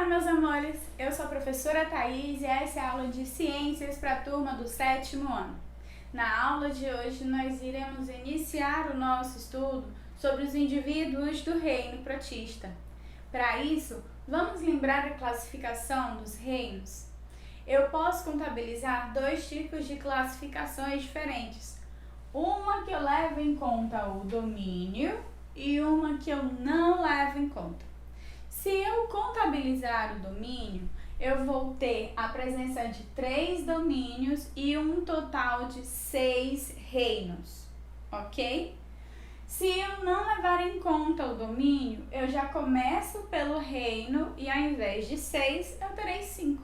meus amores, eu sou a professora Thaís e essa é a aula de Ciências para a turma do 7º ano. Na aula de hoje nós iremos iniciar o nosso estudo sobre os indivíduos do reino protista. Para isso, vamos lembrar a classificação dos reinos. Eu posso contabilizar dois tipos de classificações diferentes. Uma que eu levo em conta o domínio e uma que eu não levo em conta. Se eu contabilizar o domínio, eu vou ter a presença de 3 domínios e um total de 6 reinos, ok? Se eu não levar em conta o domínio, eu já começo pelo reino e ao invés de 6, eu terei 5.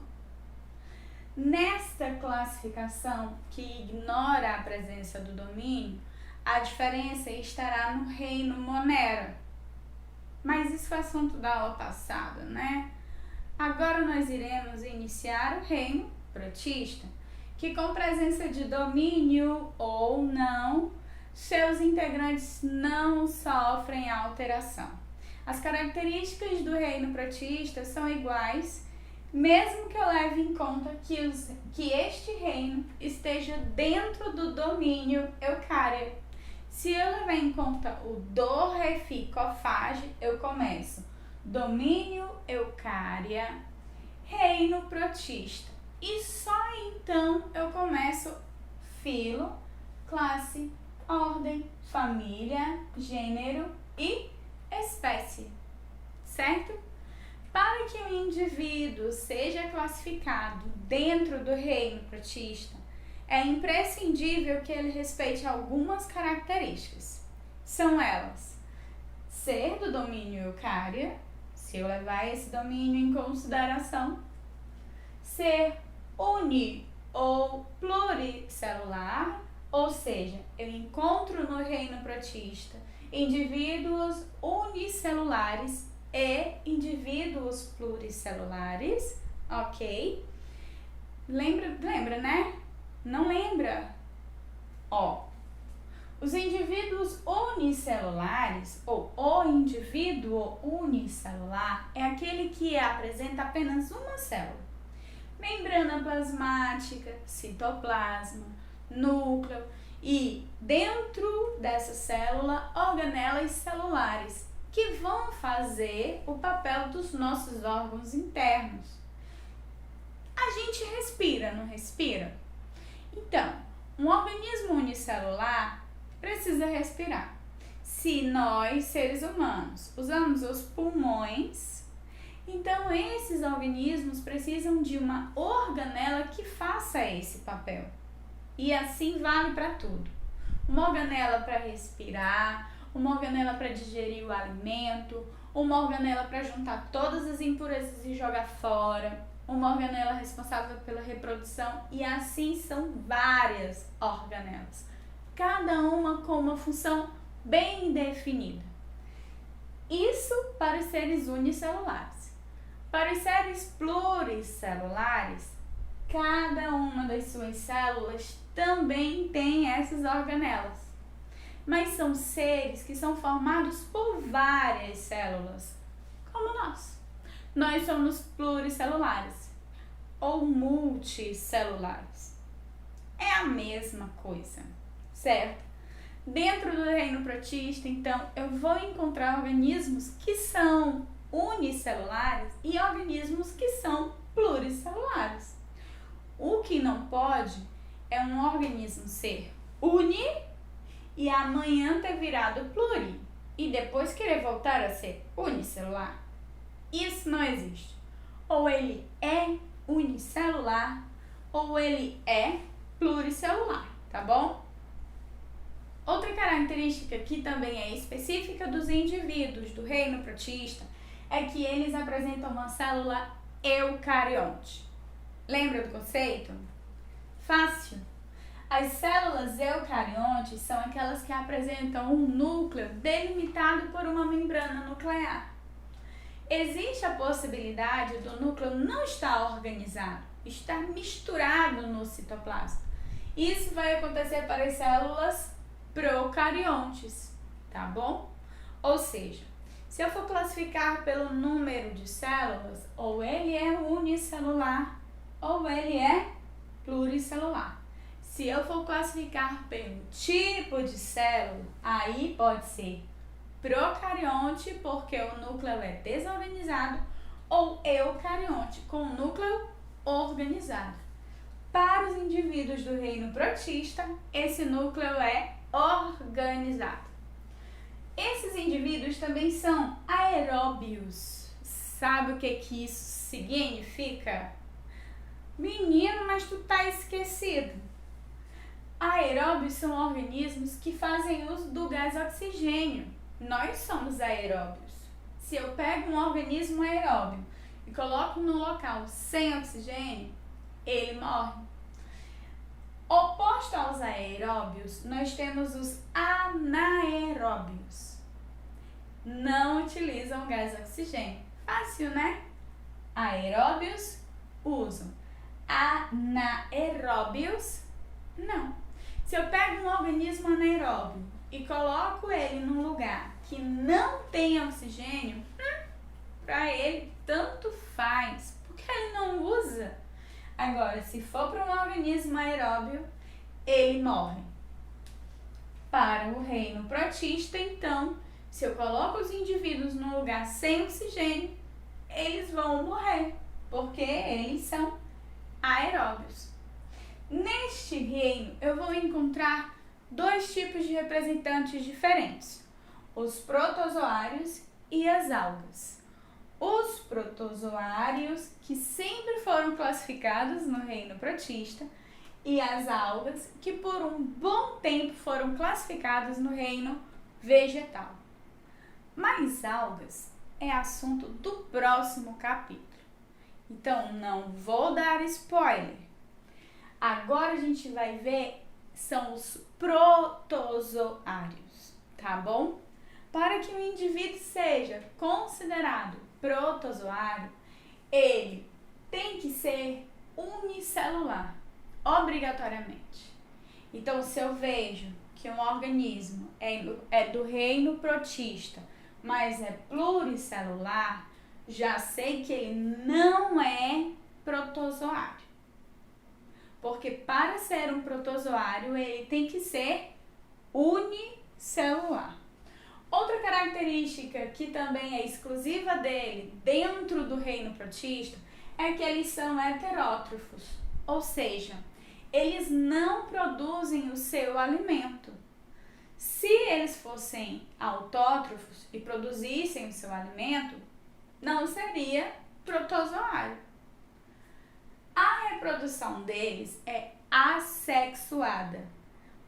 Nesta classificação, que ignora a presença do domínio, a diferença estará no reino Monera. Mas isso foi assunto da aula passada, né? Agora nós iremos iniciar o reino protista, que com presença de domínio ou não, seus integrantes não sofrem alteração. As características do reino protista são iguais, mesmo que eu leve em conta que este reino esteja dentro do domínio Eucária. Se eu levar em conta o do, ré, fi, cofage, eu começo domínio Eucária, reino protista. E só então eu começo filo, classe, ordem, família, gênero e espécie, certo? Para que o indivíduo seja classificado dentro do reino protista, é imprescindível que ele respeite algumas características. São elas: ser do domínio Eucária, se eu levar esse domínio em consideração, ser uni ou pluricelular, ou seja, eu encontro no reino protista indivíduos unicelulares e indivíduos pluricelulares, ok? Lembra, né? Não lembra? Ó, os indivíduos unicelulares, ou o indivíduo unicelular, é aquele que apresenta apenas uma célula. Membrana plasmática, citoplasma, núcleo e, dentro dessa célula, organelas celulares, que vão fazer o papel dos nossos órgãos internos. A gente respira, não respira? Então, um organismo unicelular precisa respirar. Se nós, seres humanos, usamos os pulmões, então esses organismos precisam de uma organela que faça esse papel. E assim vale para tudo. Uma organela para respirar, uma organela para digerir o alimento, uma organela para juntar todas as impurezas e jogar fora, uma organela responsável pela reprodução, e assim são várias organelas, cada uma com uma função bem definida. Isso para os seres unicelulares. Para os seres pluricelulares, cada uma das suas células também tem essas organelas, mas são seres que são formados por várias células, como nós. Nós somos pluricelulares ou multicelulares. É a mesma coisa, certo? Dentro do reino protista, então, eu vou encontrar organismos que são unicelulares e organismos que são pluricelulares. O que não pode é um organismo ser uni e amanhã ter virado pluri e depois querer voltar a ser unicelular. Isso não existe. Ou ele é unicelular ou ele é pluricelular, tá bom? Outra característica que também é específica dos indivíduos do reino protista é que eles apresentam uma célula eucarionte. Lembra do conceito? Fácil. As células eucariontes são aquelas que apresentam um núcleo delimitado por uma membrana nuclear. Existe a possibilidade do núcleo não estar organizado, estar misturado no citoplasma. Isso vai acontecer para as células procariontes, tá bom? Ou seja, Se eu for classificar pelo número de células, ou ele é unicelular, ou ele é pluricelular. Se eu for classificar pelo tipo de célula, aí pode ser procarionte, porque o núcleo é desorganizado, ou eucarionte, com o núcleo organizado. Para os indivíduos do reino protista, esse núcleo é organizado. Esses indivíduos também são aeróbios. Sabe o que isso significa? Menino, mas tu tá esquecido. Aeróbios são organismos que fazem uso do gás oxigênio. Nós somos aeróbios. Se eu pego um organismo aeróbio e coloco no local sem oxigênio, ele morre. Oposto aos aeróbios, nós temos os anaeróbios. Não utilizam gás oxigênio. Fácil, né? Aeróbios usam. Anaeróbios, não. Se eu pego um organismo anaeróbio e coloco ele num lugar que não tem oxigênio, para ele tanto faz, porque ele não usa. Agora, se for para um organismo aeróbio, ele morre. Para o reino protista, então, se eu coloco os indivíduos num lugar sem oxigênio, eles vão morrer, porque eles são aeróbios. Neste reino, eu vou encontrar dois tipos de representantes diferentes: os protozoários e as algas. Os protozoários, que sempre foram classificados no reino protista, e as algas, que por um bom tempo foram classificadas no reino vegetal. Mas algas é assunto do próximo capítulo, então não vou dar spoiler. Agora a gente vai ver são os protozoários, tá bom? Para que o indivíduo seja considerado protozoário, ele tem que ser unicelular, obrigatoriamente. Então, se eu vejo que um organismo é do reino protista, mas é pluricelular, já sei que ele não é protozoário. Porque para ser um protozoário, ele tem que ser unicelular. Outra característica que também é exclusiva dele dentro do reino protista é que eles são heterótrofos, ou seja, eles não produzem o seu alimento. Se eles fossem autótrofos e produzissem o seu alimento, não seria protozoário. A reprodução deles é assexuada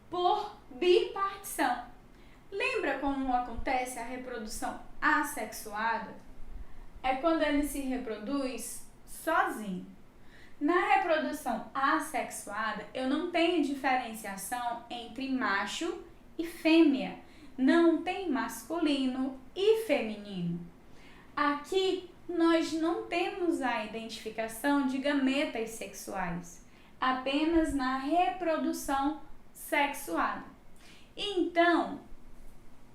por bipartição. Lembra como acontece a reprodução assexuada? É quando ele se reproduz sozinho. Na reprodução assexuada, eu não tenho diferenciação entre macho e fêmea. Não tem masculino e feminino. Aqui nós não temos a identificação de gametas sexuais, apenas na reprodução sexuada. Então,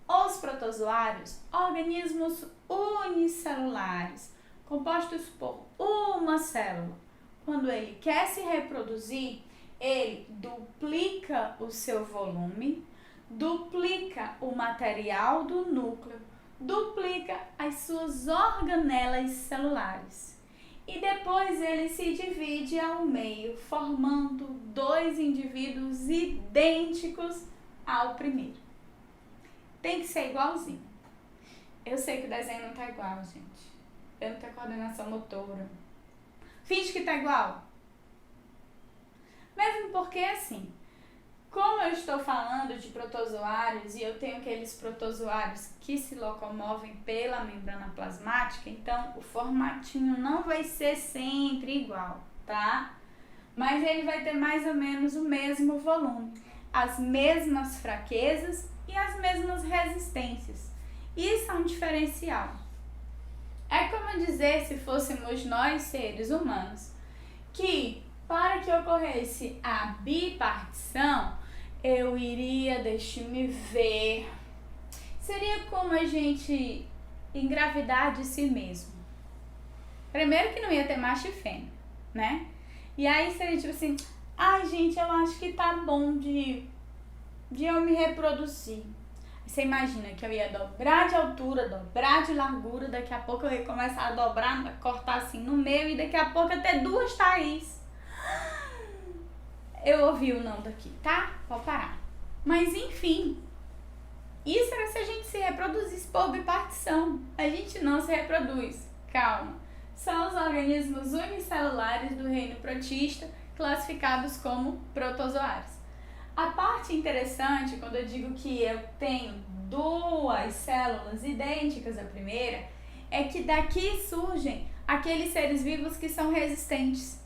os protozoários, organismos unicelulares, compostos por uma célula, quando ele quer se reproduzir, ele duplica o seu volume, duplica o material do núcleo, duplica as suas organelas celulares e depois ele se divide ao meio, formando dois indivíduos idênticos ao primeiro. Tem que ser igualzinho. Eu sei que o desenho não tá igual, gente. Eu não tenho coordenação motora. Finge que tá igual. Mesmo porque, assim, como eu estou falando de protozoários e eu tenho aqueles protozoários que se locomovem pela membrana plasmática, então o formatinho não vai ser sempre igual, tá? Mas ele vai ter mais ou menos o mesmo volume, as mesmas fraquezas e as mesmas resistências. Isso é um diferencial. É como dizer, se fôssemos nós seres humanos, que para que ocorresse a bipartição, eu iria, deixe-me ver, seria como a gente engravidar de si mesmo. Primeiro que não ia ter macho e fêmea, né? E aí seria tipo assim, ai gente, eu acho que tá bom de eu me reproduzir. Você imagina que eu ia dobrar de altura, dobrar de largura, daqui a pouco eu ia começar a dobrar, cortar assim no meio e daqui a pouco eu ter 2 Thaís. Eu ouvi o não daqui, tá? Pode parar. Mas enfim, isso era se a gente se reproduzisse por bipartição. A gente não se reproduz. Calma. São os organismos unicelulares do reino protista, classificados como protozoários. A parte interessante, quando eu digo que eu tenho 2 células idênticas à primeira, é que daqui surgem aqueles seres vivos que são resistentes.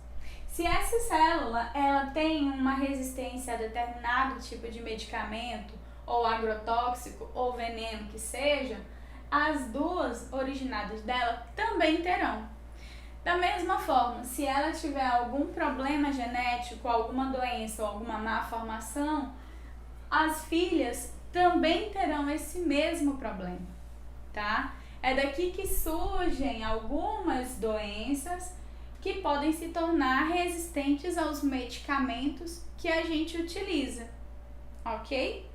Se essa célula ela tem uma resistência a determinado tipo de medicamento, ou agrotóxico, ou veneno que seja, as 2 originadas dela também terão. Da mesma forma, se ela tiver algum problema genético, alguma doença ou alguma malformação, as filhas também terão esse mesmo problema, tá? É daqui que surgem algumas doenças que podem se tornar resistentes aos medicamentos que a gente utiliza, ok?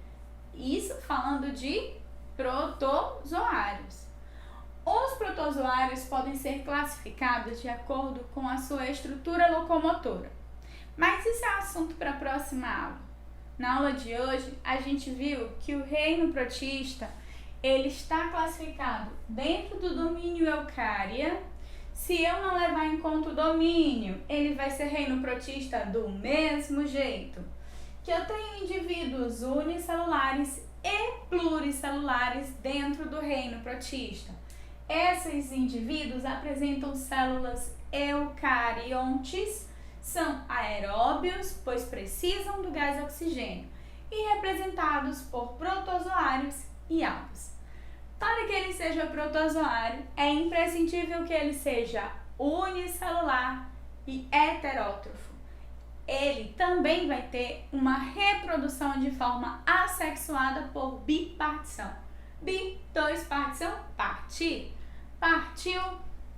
Isso falando de protozoários. Os protozoários podem ser classificados de acordo com a sua estrutura locomotora. Mas isso é assunto para a próxima aula. Na aula de hoje, a gente viu que o reino protista ele está classificado dentro do domínio Eukarya. Se eu não levar em conta o domínio, ele vai ser reino protista do mesmo jeito. Que eu tenho indivíduos unicelulares e pluricelulares dentro do reino protista. Esses indivíduos apresentam células eucariontes, são aeróbios, pois precisam do gás oxigênio, e representados por protozoários e algas. Para que ele seja protozoário, é imprescindível que ele seja unicelular e heterótrofo. Ele também vai ter uma reprodução de forma assexuada por bipartição. Bi, 2, partição, partir. Partiu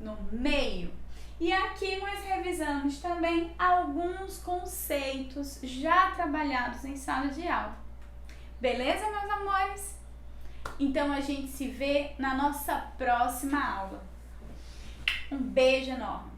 no meio. E aqui nós revisamos também alguns conceitos já trabalhados em sala de aula. Beleza, meus amores? Então a gente se vê na nossa próxima aula. Um beijo enorme.